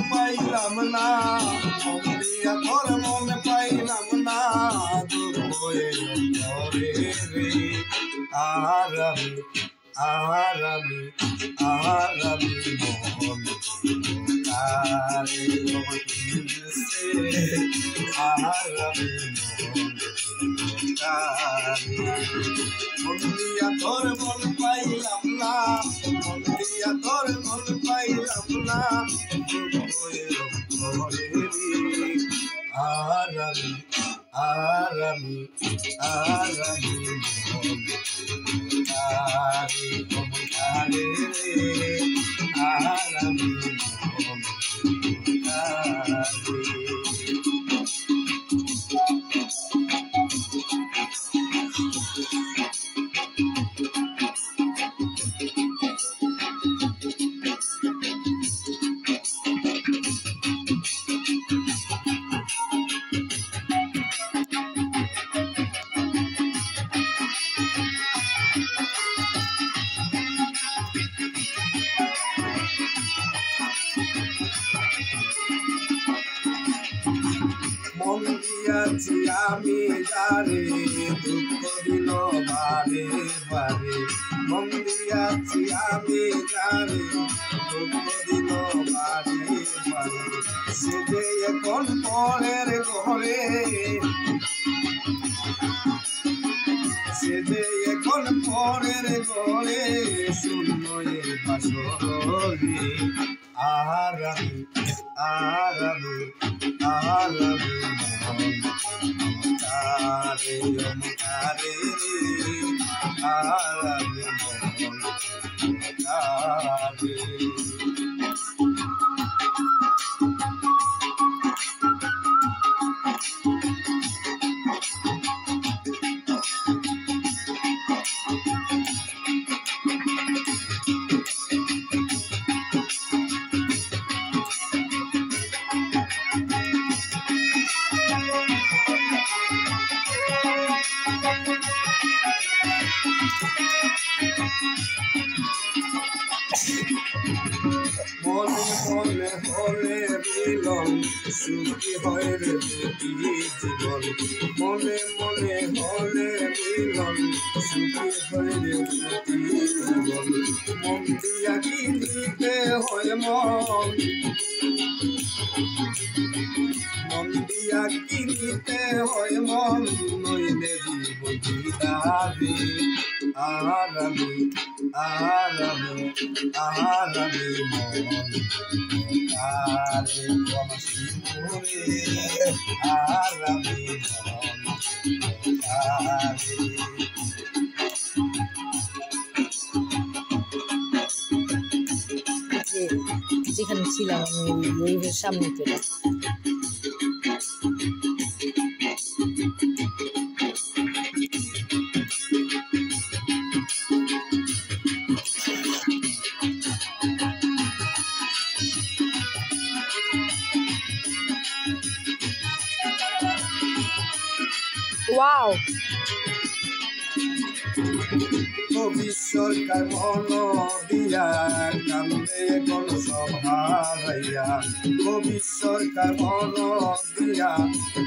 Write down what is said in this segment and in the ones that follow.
পাইলাম না মন দিয়া তোর মন পাইলাম না দুঃখ রে আর আমি মন তারে বলছে আর আমি মন দিয়া তোর মন পাইলাম না মন দিয়া তোর মন পাইলাম না আর আমি মন আর আমি মন মন দিয়াছি আমি যারে দুঃখ দিল বারে বারে মন দিয়াছি আমি যারে দুঃখ দিল বারে বারে সে যে এখন পরের ঘরে সে যে এখন পরের ঘরে শূন্য বাসরে আর আমি তারে আর আমি তারে মনে মনে হলে মিলন সুখী হয় রে দুটি জীবন মনে মনে হলে মিলন সুখী হয় রে দুটি জীবন মন দিয়া কি দিতে হয় মন দিয়া কি দিতে হয় মন নইলে জীবন দিদারে আর আমি মন তারে বনশিপুরে আর আমি মন তারে যেখানে ছিলাম আমি ওই সামনে চলে ওয়াও কবি সরকার মন দিয়া কান্দে কোন সভাইয়া কবি সরকার মন দিয়া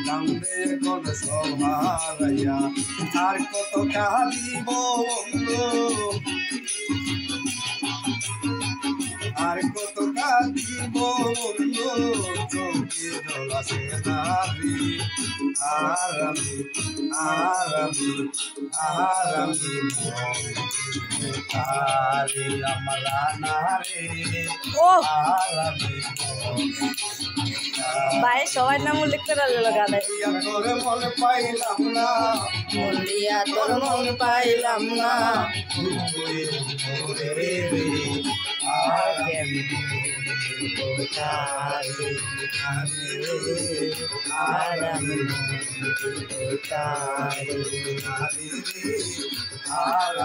কান্দে কোন সভাইয়া আর কত কাঁদিব বন্ধু আর কত কাঁদিব বন্ধু চোখে জল আসে নারী আর আমি তারে আমরা নারে আর আমি ভাই সবাই নাম উল্লেখ করে গানে তোর মন পাইলাম না মন দিয়া তোর মন পাইলাম না আর